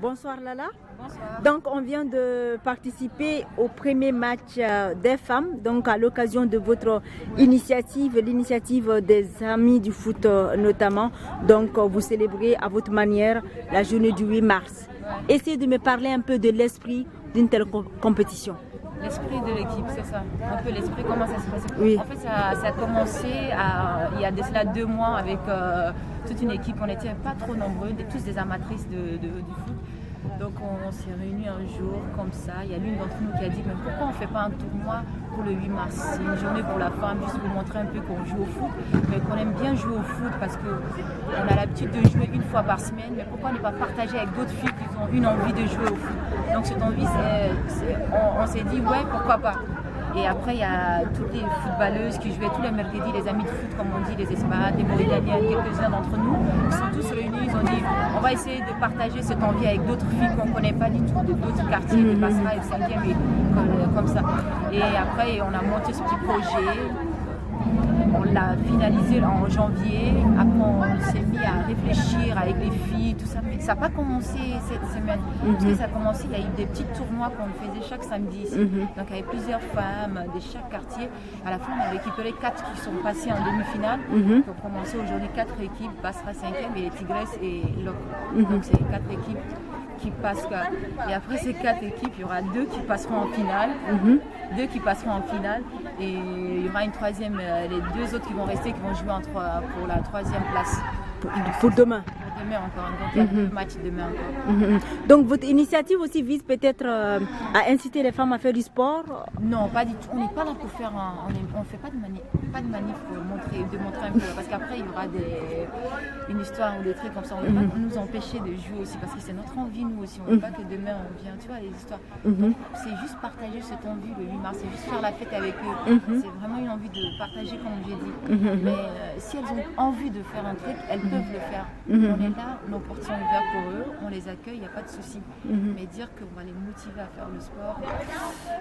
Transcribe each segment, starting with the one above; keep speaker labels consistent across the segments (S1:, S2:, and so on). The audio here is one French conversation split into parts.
S1: Bonsoir Lala.
S2: Bonsoir.
S1: Donc on vient de participer au premier match des femmes, donc à l'occasion de votre initiative, l'initiative des amis du foot notamment. Donc vous célébrez à votre manière la journée du 8 mars.
S2: Ouais.
S1: Essayez de me parler un peu de l'esprit d'une telle compétition.
S2: L'esprit de l'équipe, c'est ça. Un peu l'esprit, comment ça s'est passé.
S1: Oui.
S2: En fait, ça a commencé il y a de cela 2 mois avec toute une équipe. On n'était pas trop nombreux, tous des amatrices du foot. Donc on s'est réunis un jour comme ça. Il y a l'une d'entre nous qui a dit mais pourquoi on ne fait pas un tournoi pour le 8 mars? C'est une journée pour la femme, juste pour montrer un peu qu'on joue au foot, mais qu'on aime bien jouer au foot parce qu'on a l'habitude de jouer une fois par semaine. Mais pourquoi ne pas partager avec d'autres filles qui ont une envie de jouer au foot? Donc cette envie, on s'est dit ouais, pourquoi pas. Et après, il y a toutes les footballeuses qui jouaient tous les mercredis, les amis de foot, comme on dit, les Espagnols, les Mauritaniens, quelques-uns d'entre nous, ils sont tous réunis. Ils ont dit on va essayer de partager cette envie avec d'autres filles qu'on ne connaît pas du tout, d'autres quartiers, de Basra et 5e, et comme ça. Et après, on a monté ce petit projet. On l'a finalisé en janvier. Après, on s'est mis à réfléchir avec les filles, tout ça. Mais ça n'a pas commencé cette semaine. Parce que ça a commencé, il y a eu des petits tournois qu'on faisait chaque samedi ici. Donc, avec plusieurs femmes de chaque quartier. À la fin, on a récupéré 4 qui sont passées en demi-finale. Donc, on a commencé aujourd'hui 4 équipes, Basra 5e et les Tigresses et Lok. Donc, c'est 4 équipes qui passent. Et après ces 4 équipes, il y aura 2 qui passeront en finale. 2 qui passeront en finale. Et il y aura une troisième, les 2 autres qui vont rester, qui vont jouer pour la 3e place.
S1: Pour demain.
S2: Pour demain encore. Donc il y a 2 matchs demain encore.
S1: Donc votre initiative aussi vise peut-être à inciter les femmes à faire du sport?
S2: Non, pas du tout. On n'est pas là pour faire on fait pas de manif pour montrer un peu. Parce qu'après il y aura une histoire ou des trucs comme ça. On ne veut pas nous empêcher de jouer aussi parce que c'est notre envie nous aussi. On ne veut pas que demain on vienne, tu vois, les histoires. C'est juste partager cette envie le 8 mars, c'est juste faire la fête avec eux. C'est vraiment une envie de partager comme j'ai dit. Mais si elles ont envie de faire un truc, elles peuvent le faire. On est là, nos portes sont ouvertes pour eux, on les accueille, il n'y a pas de souci. Mais dire qu'on va les motiver à faire le sport,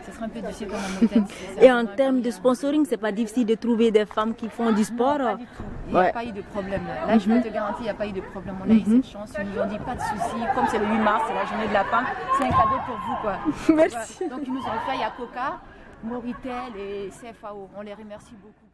S2: ça sera un peu difficile comme un hôtel.
S1: Et en termes de sponsoring, c'est pas difficile de trouver des femmes qui font du sport?
S2: Non, pas du tout. Il n'y a pas eu de problème là. Là, je peux te garantir, il n'y a pas eu de problème. On a eu cette chance, ils nous ont dit pas de souci. Comme c'est le 8 mars, c'est la journée de la femme, c'est un cadeau pour vous, quoi.
S1: Merci.
S2: Donc ils nous ont fait, il y a Coca, Moritel et CFAO. On les remercie beaucoup.